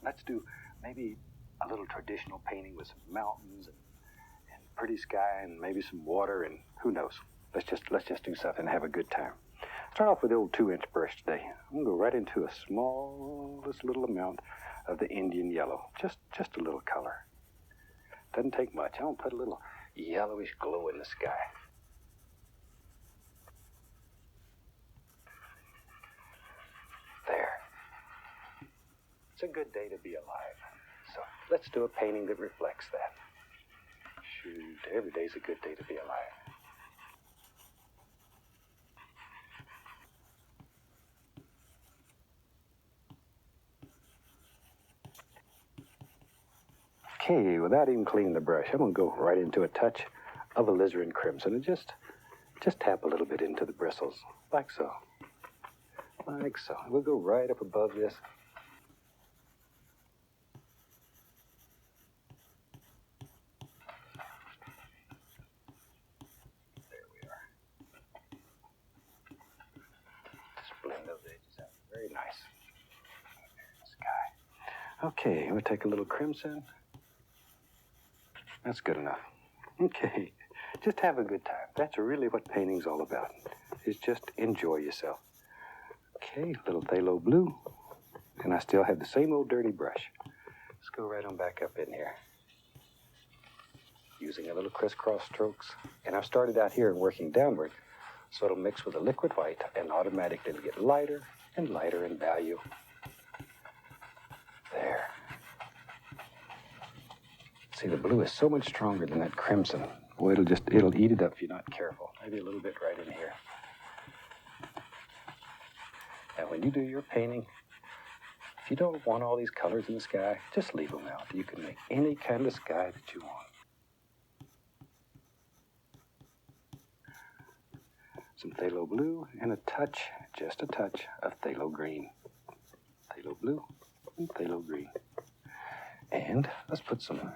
Let's do maybe a little traditional painting with some mountains and pretty sky and maybe some water and who knows. Let's just do something and have a good time. Start off with the old 2-inch brush today. I'm gonna go right into a smallest little amount of the Indian yellow. Just a little color. Doesn't take much. I'm gonna put a little yellowish glow in the sky. There. It's a good day to be alive. So let's do a painting that reflects that. Shoot, every day's a good day to be alive. Okay, without even cleaning the brush, I'm gonna go right into a touch of alizarin crimson and just tap a little bit into the bristles, like so. Like so. We'll go right up above this. There we are. Just blend those edges out. Very nice. Sky. Okay, we'll take a little crimson. That's good enough. Okay, just have a good time. That's really what painting's all about, is just enjoy yourself. Okay, little phthalo blue. And I still have the same old dirty brush. Let's go right on back up in here. Using a little crisscross strokes. And I've started out here and working downward, so it'll mix with the liquid white and automatically get lighter and lighter in value. There. See, the blue is so much stronger than that crimson. Boy, it'll eat it up if you're not careful. Maybe a little bit right in here. And when you do your painting, if you don't want all these colors in the sky, just leave them out. You can make any kind of sky that you want. Some phthalo blue and just a touch of phthalo green. Phthalo blue and phthalo green. And let's put some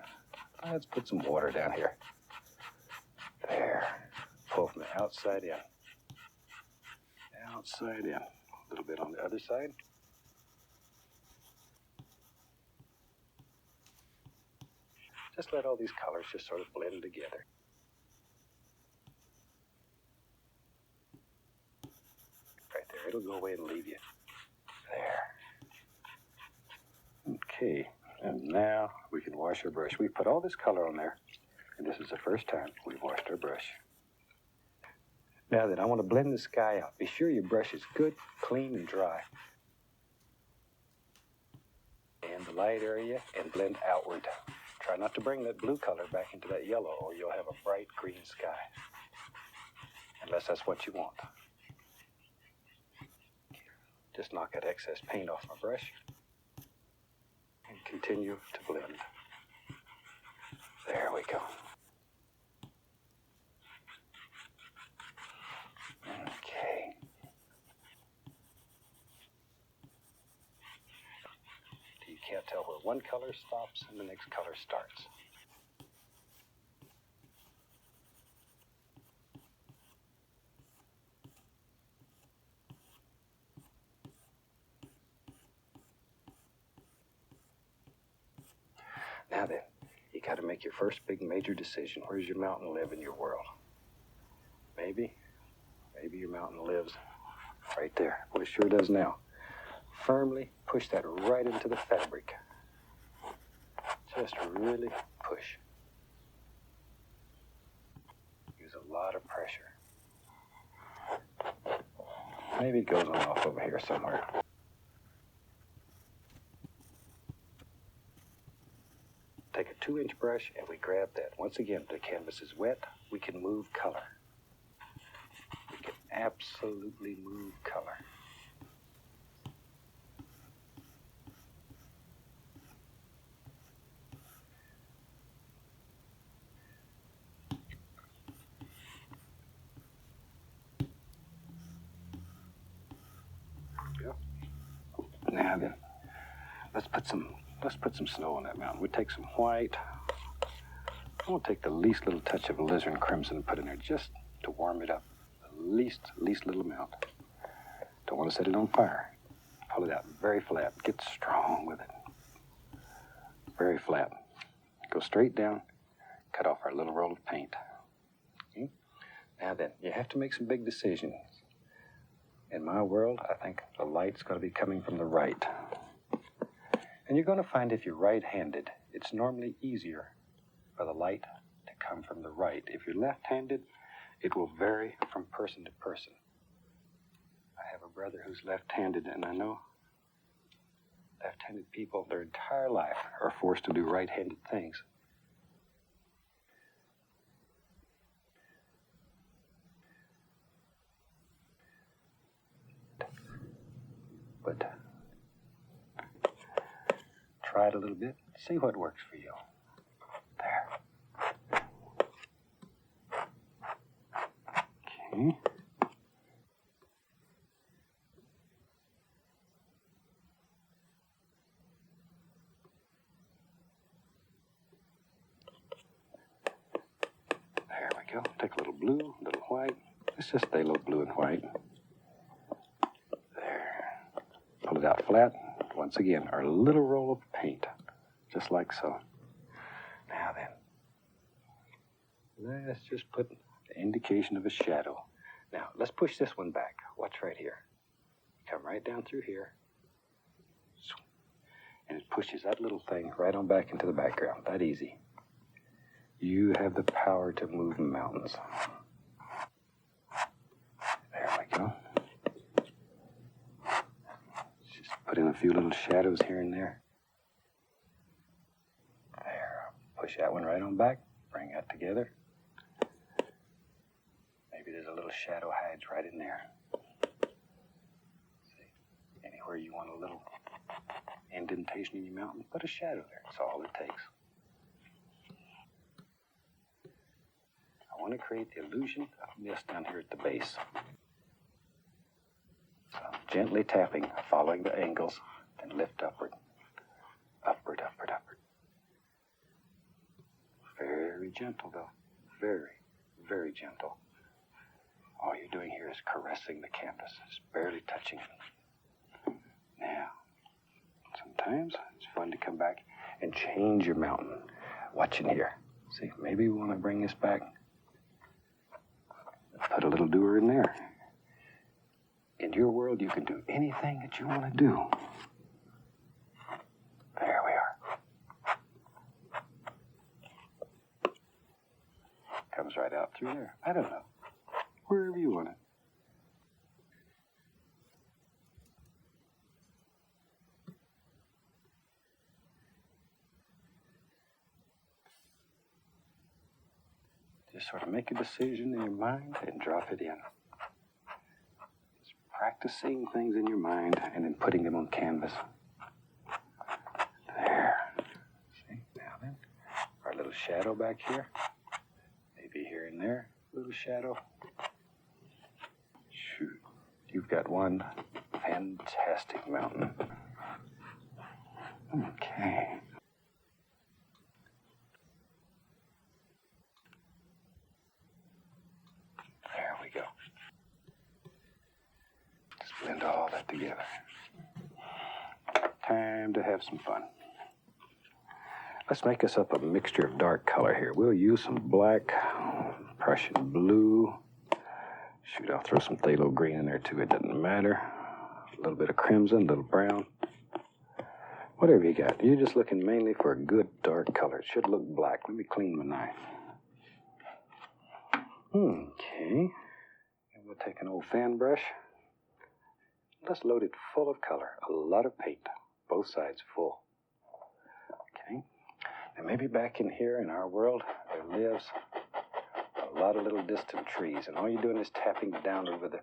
water down here. There. Pull from the outside in. Outside in. A little bit on the other side. Just let all these colors just sort of blend together. Right there. It'll go away and leave you. There. Okay. And now we can wash our brush. We put all this color on there, and this is the first time we've washed our brush. Now then, I want to blend the sky out. Be sure your brush is good, clean, and dry. And the light area and blend outward. Try not to bring that blue color back into that yellow, or you'll have a bright green sky. Unless that's what you want. Just knock that excess paint off my brush. And continue to blend. There we go. Okay. You can't tell where one color stops and the next color starts. Now then, you got to make your first big major decision. Where's your mountain live in your world? Maybe your mountain lives right there. Well, it sure does now. Firmly push that right into the fabric. Just really push. Use a lot of pressure. Maybe it goes on off over here somewhere. Take a 2-inch brush and we grab that. Once again, the canvas is wet, we can move color. We can absolutely move color. Go. Now then, let's put some snow on that mountain. We take some white. I'm gonna take the least little touch of alizarin crimson and put in there just to warm it up. The least little amount. Don't want to set it on fire. Pull it out very flat. Get strong with it. very flat. Go straight down, cut off our little roll of paint. Okay? Now then, you have to make some big decisions. In my world, I think the light's going to be coming from the right. And you're going to find if you're right-handed, it's normally easier for the light to come from the right. If you're left-handed, it will vary from person to person. I have a brother who's left-handed, and I know left-handed people their entire life are forced to do right-handed things. But try it a little bit, see what works for you. There. Okay. There we go. Take a little blue, a little white. Let's just stay a little blue and white. There. Pull it out flat. Once again, our little roll of paint. Just like so. Now then. Let's just put the indication of a shadow. Now, let's push this one back. Watch right here. Come right down through here. And it pushes that little thing right on back into the background. That easy. You have the power to move mountains. There we go. Just put in a few little shadows here and there. There. Push that one right on back. Bring that together. Maybe there's a little shadow hides right in there. See? Anywhere you want a little indentation in your mountain, put a shadow there. That's all it takes. I want to create the illusion of mist down here at the base. So gently tapping, following the angles, then lift upward. Upward, upward, upward. Very gentle though. Very, very gentle. All you're doing here is caressing the canvas. It's barely touching it. Now, sometimes it's fun to come back and change your mountain. Watch in here. See, maybe we want to bring this back. Put a little doer in there. In your world, you can do anything that you want to do. There we are. Comes right out through there. I don't know. Wherever you want it. Just sort of make a decision in your mind and drop it in. Just practicing things in your mind and then putting them on canvas. There. See, now then, our little shadow back here. Maybe here and there, little shadow. Shoot, you've got one fantastic mountain. Okay. There we go. Just blend all that together. Time to have some fun. Let's make us up a mixture of dark color here. We'll use some black, Prussian blue. Shoot, I'll throw some phthalo green in there too. It doesn't matter. A little bit of crimson, a little brown. Whatever you got. You're just looking mainly for a good dark color. It should look black. Let me clean my knife. Okay. And we'll take an old fan brush. Let's load it full of color. A lot of paint. Both sides full. Okay. And maybe back in here in our world, there lives a lot of little distant trees. And all you're doing is tapping down over the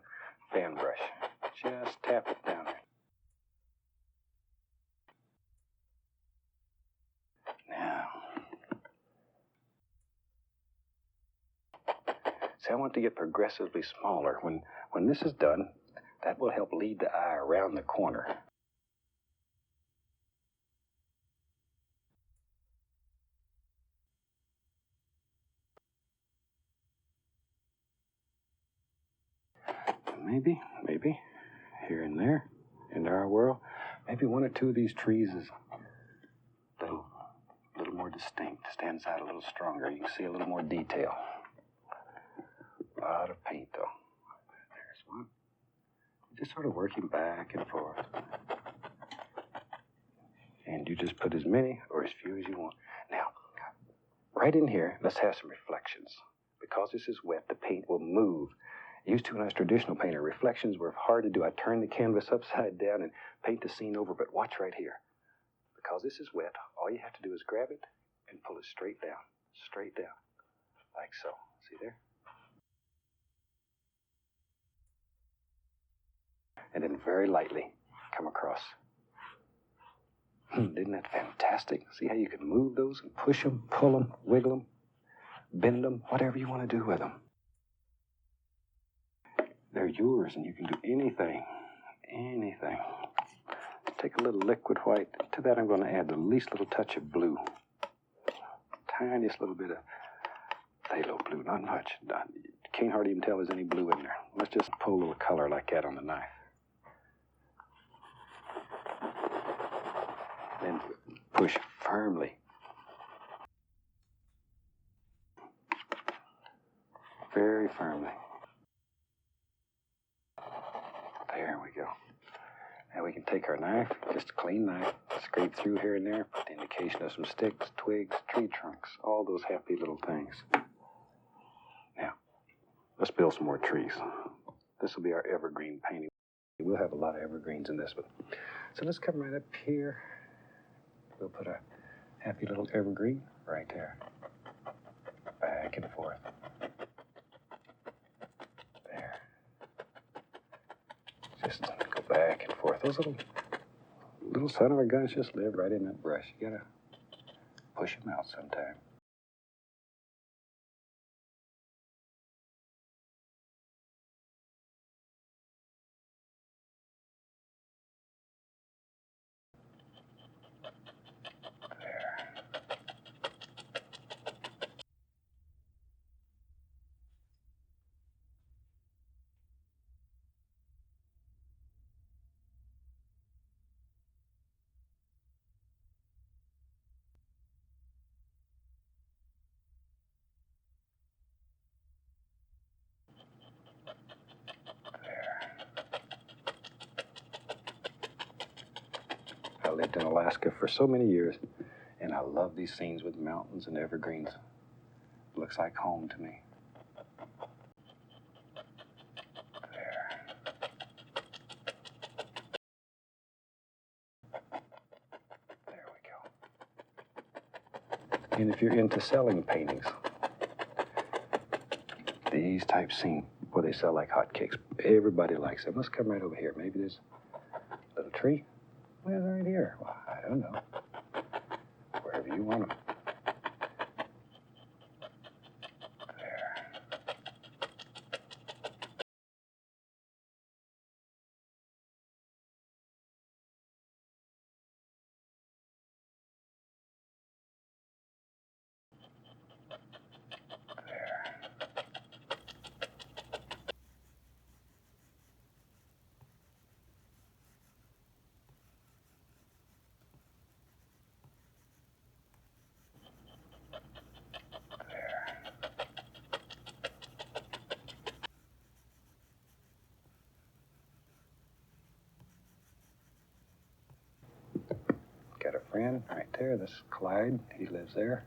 fan brush. Just tap it down there. Now, see, I want to get progressively smaller. When this is done, that will help lead the eye around the corner. Maybe, here and there, in our world, maybe one or two of these trees is little distinct, stands out a little stronger. You can see a little more detail. A lot of paint, though. There's one. Just sort of working back and forth. And you just put as many or as few as you want. Now, right in here, let's have some reflections. Because this is wet, the paint will move. Used to when I was traditional painter, reflections were hard to do. I turn the canvas upside down and paint the scene over, but watch right here. Because this is wet, all you have to do is grab it and pull it straight down, like so. See there? And then very lightly come across. Isn't that fantastic? See how you can move those and push them, pull them, wiggle them, bend them, whatever you want to do with them. They're yours, and you can do anything. Take a little liquid white. To that, I'm going to add the least little touch of blue. Tiniest little bit of phthalo blue, not much. Can't hardly even tell there's any blue in there. Let's just pull a little color like that on the knife. Then push firmly. Very firmly. There we go. Now we can take our knife, just a clean knife, scrape through here and there, put the indication of some sticks, twigs, tree trunks, all those happy little things. Now, let's build some more trees. This will be our evergreen painting. We'll have a lot of evergreens in this one. So let's come right up here. We'll put a happy little evergreen right there. Back and forth. There. Just go back and forth. Those little son of a guns just live right in that brush. You gotta push them out sometime. I lived in Alaska for so many years, and I love these scenes with mountains and evergreens. It looks like home to me. There. There we go. And if you're into selling paintings, these type scenes, where they sell like hotcakes, everybody likes them. Let's come right over here. Maybe there's a little tree. Well, right here. Well, I don't know. Wherever you want them. There. There. Got a friend right there. This is Clyde. He lives there.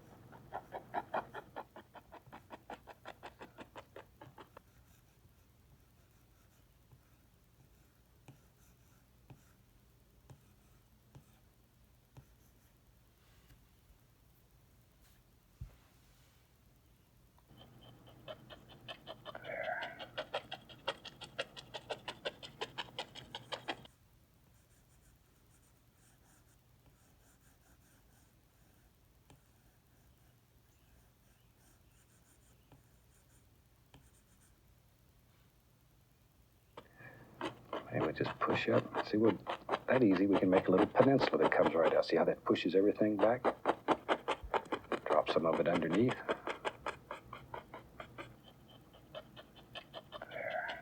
And we just push up. See, what that easy. We can make a little peninsula that comes right out. See how that pushes everything back? Drop some of it underneath. There.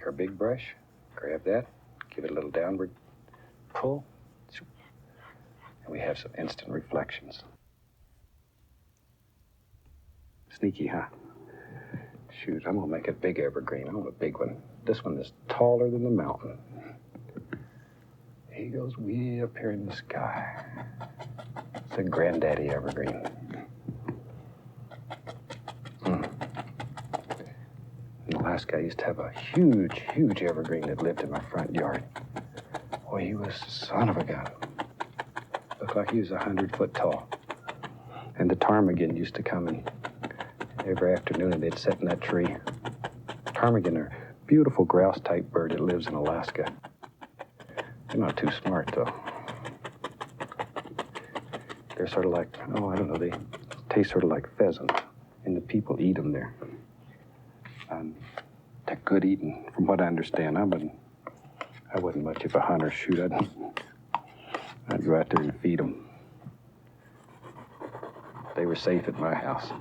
take our big brush, grab that, give it a little downward pull, and we have some instant reflections. Sneaky, huh? Shoot, I'm gonna make a big evergreen. I want a big one. This one is taller than the mountain. He goes way up here in the sky. It's a granddaddy evergreen. In Alaska, I used to have a huge, huge evergreen that lived in my front yard. Boy, he was son of a gun. Looked like he was 100 foot tall. And the ptarmigan used to come in every afternoon, and they'd sit in that tree. Ptarmigan are a beautiful grouse-type bird that lives in Alaska. They're not too smart, though. They're sort of like, oh, I don't know, they taste sort of like pheasant, and the people eat them there. They're good eating, from what I understand. I wasn't much of a hunter. Shoot, I'd go out there and feed them. They were safe at my house.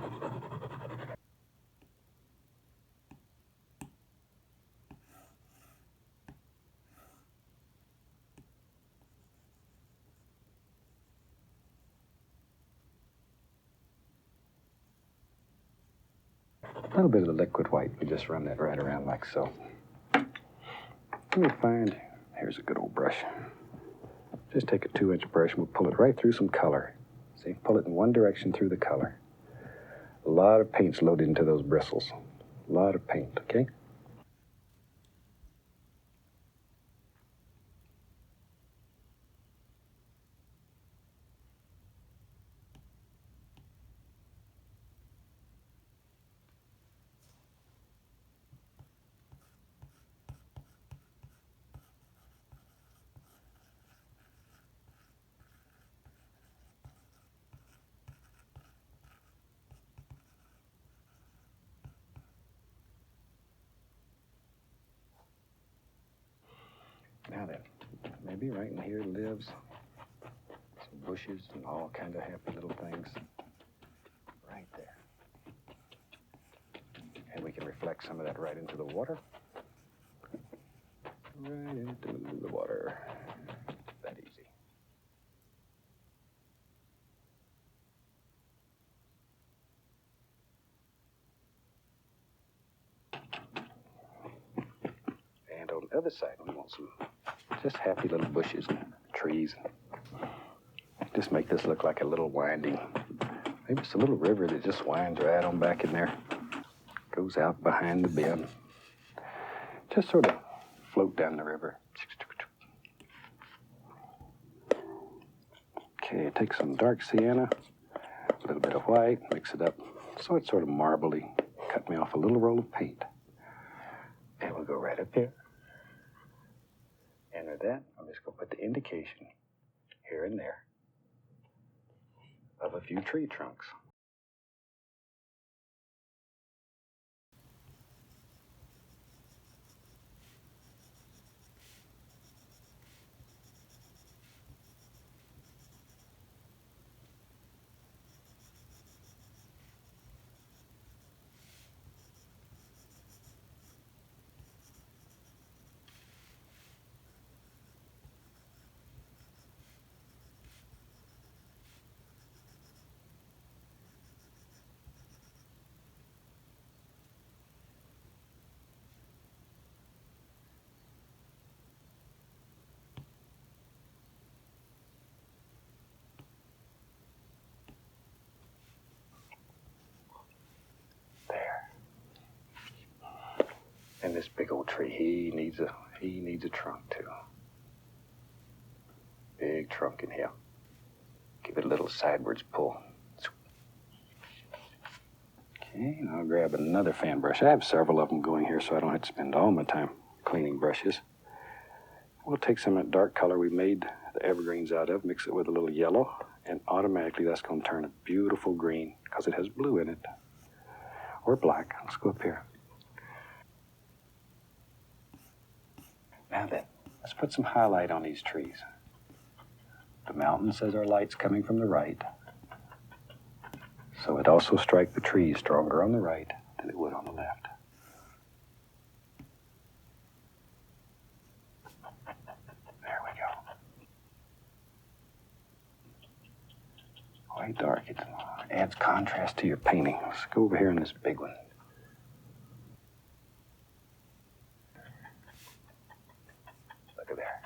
A little bit of the liquid white. We just run that right around like so. Let me find, here's a good old brush. Just take a 2-inch brush and we'll pull it right through some color. See, pull it in one direction through the color. A lot of paint's loaded into those bristles. A lot of paint, okay? Now then, maybe right in here lives some bushes and all kind of happy little things. Right there. And we can reflect some of that right into the water. Right into the water. That easy. And on the other side, we want some just happy little bushes and trees. Just make this look like a little winding, maybe it's a little river that just winds right on back in there. Goes out behind the bend. Just sort of float down the river. Okay, take some dark sienna, a little bit of white, mix it up so it's sort of marbly. Cut me off a little roll of paint. And we'll go right up here. And with that, I'm just going to put the indication here and there of a few tree trunks. And this big old tree, he needs a trunk too. Big trunk in here. Give it a little sidewards pull. Okay, and I'll grab another fan brush. I have several of them going here, so I don't have to spend all my time cleaning brushes. We'll take some of that dark color we made the evergreens out of, mix it with a little yellow, and automatically that's going to turn a beautiful green because it has blue in it. Or black. Let's go up here. Now then, let's put some highlight on these trees. The mountain says our light's coming from the right. So it also strikes the trees stronger on the right than it would on the left. quite dark. It adds contrast to your painting. Let's go over here in this big one. Look at there.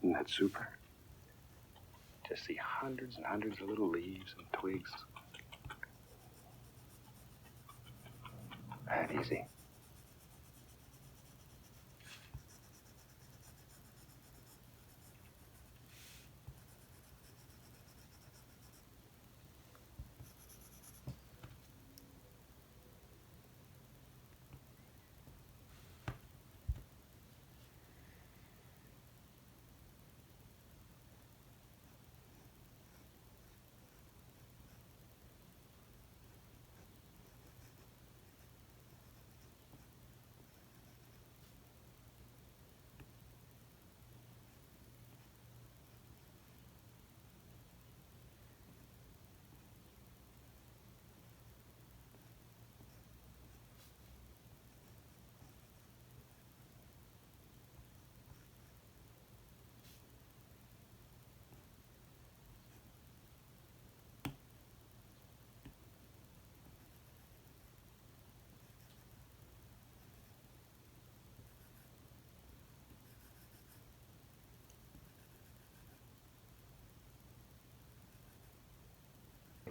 Isn't that super? Just see hundreds and hundreds of little leaves and twigs. That easy.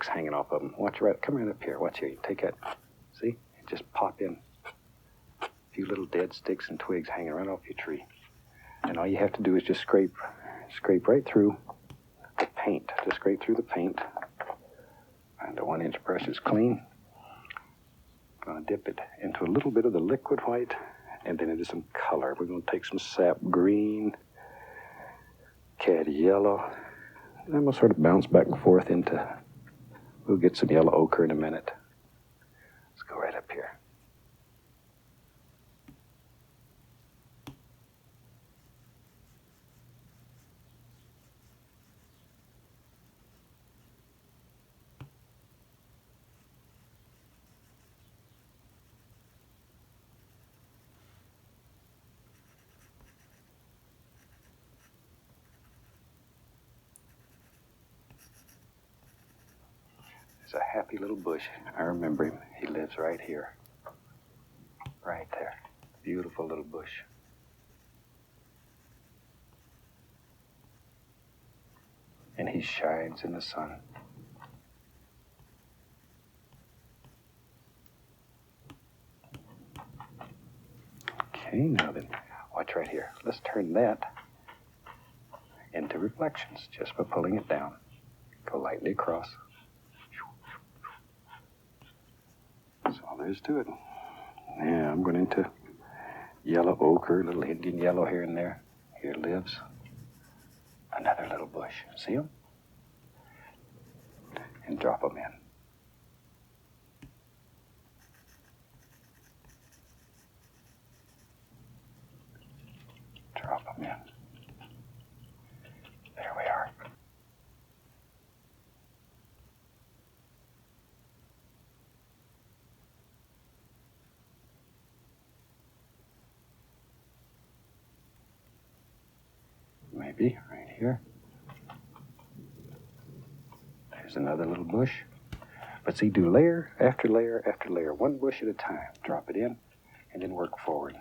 Hanging off of them. Watch right. Come right up here. Watch here. You take that. See? Just pop in a few little dead sticks and twigs hanging right off your tree. And all you have to do is just scrape right through the paint. Just scrape through the paint. And the 1-inch brush is clean. Gonna dip it into a little bit of the liquid white and then into some color. We're gonna take some sap green, cad yellow, and then we'll sort of bounce back and forth into. We'll get some yellow ochre in a minute. Let's go right up here. There's a happy little bush. I remember him. He lives right here. Right there. Beautiful little bush. And he shines in the sun. Okay, now then, watch right here. Let's turn that into reflections just by pulling it down. Go lightly across. That's all there is to it. Yeah, I'm going into yellow ochre, little Indian yellow here and there. Here lives another little bush. See them? And drop them in. Drop them in. There we are. Maybe right here. There's another little bush. But see, do layer after layer after layer, one bush at a time. Drop it in and then work forward.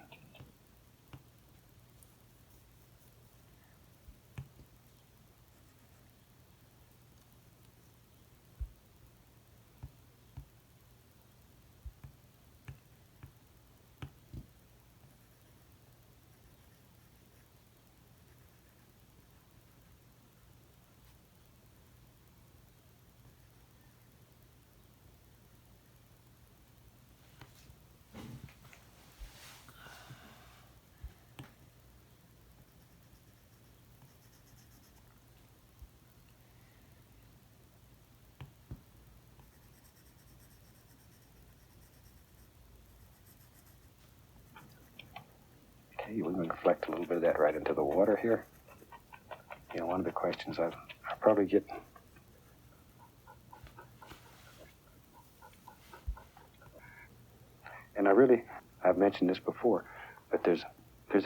Okay, we're going to reflect a little bit of that right into the water here. You know, one of the questions I probably get, and I've mentioned this before, but there's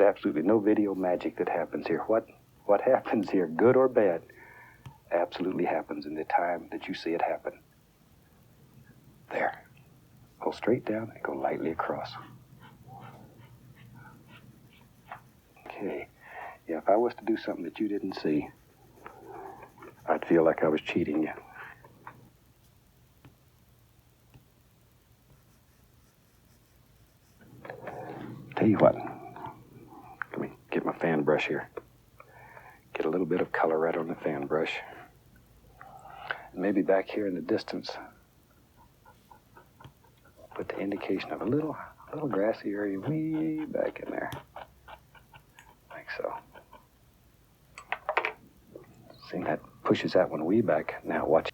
absolutely no video magic that happens here. What happens here, good or bad, absolutely happens in the time that you see it happen. There. Pull straight down and go lightly across. Okay. Yeah, if I was to do something that you didn't see, I'd feel like I was cheating you. Tell you what, let me get my fan brush here. Get a little bit of color right on the fan brush. And maybe back here in the distance, put the indication of a little grassy area way back in there. Like so. See, that pushes that one way back. Now watch.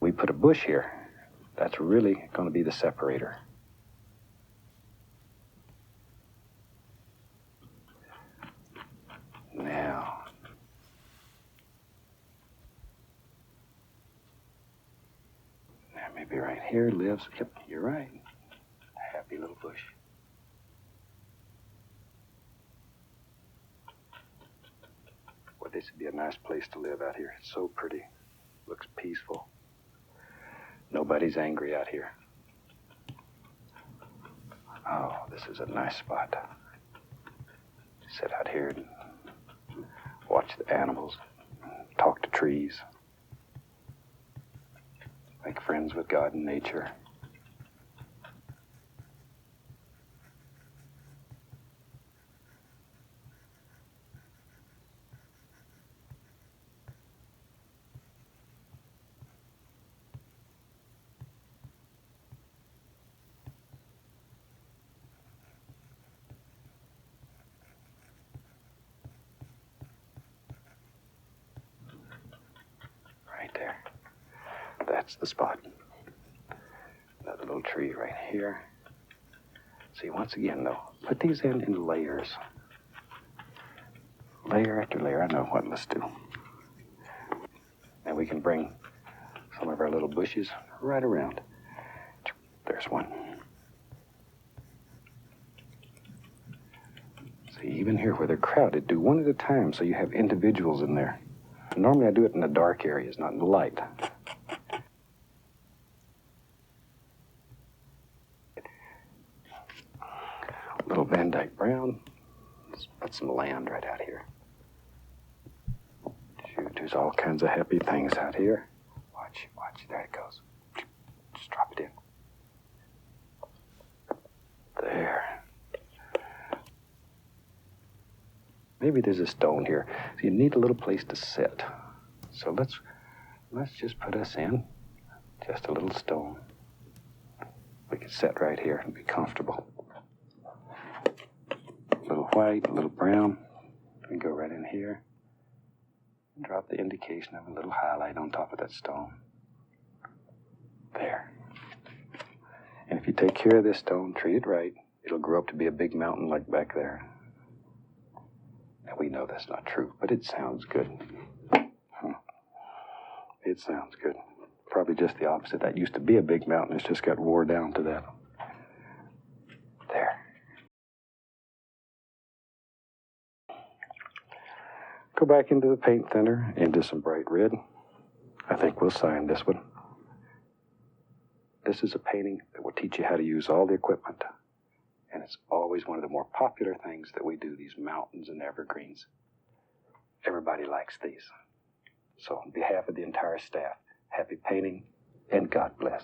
We put a bush here. That's really going to be the separator. Now, maybe right here lives, yep, you're right. A happy little bush. Well, this would be a nice place to live out here. It's so pretty. Looks peaceful. Nobody's angry out here. Oh, this is a nice spot. Sit out here and watch the animals, talk to trees, make friends with God and nature. Right there. That's the spot. Another little tree right here. See, once again, though, put these in layers. Layer after layer. I know what. Let's do. And we can bring some of our little bushes right around. There's one. See, even here where they're crowded, do one at a time so you have individuals in there. Normally I do it in the dark areas, not in the light. Little Van Dyke Brown. Let's put some land right out here. Shoot, there's all kinds of happy things out here. Watch, there it goes. Just drop it in. There. Maybe there's a stone here. So you need a little place to sit. So let's just put us in just a little stone. We can sit right here and be comfortable. A little white, a little brown. We can go right in here. And drop the indication of a little highlight on top of that stone. There. And if you take care of this stone, treat it right, it'll grow up to be a big mountain like back there. Now we know that's not true, but it sounds good. It sounds good. Probably just the opposite. That used to be a big mountain. It's just got wore down to that. There. Go back into the paint thinner, into some bright red. I think we'll sign this one. This is a painting that will teach you how to use all the equipment. And it's always one of the more popular things that we do, these mountains and evergreens. Everybody likes these. So on behalf of the entire staff, happy painting and God bless.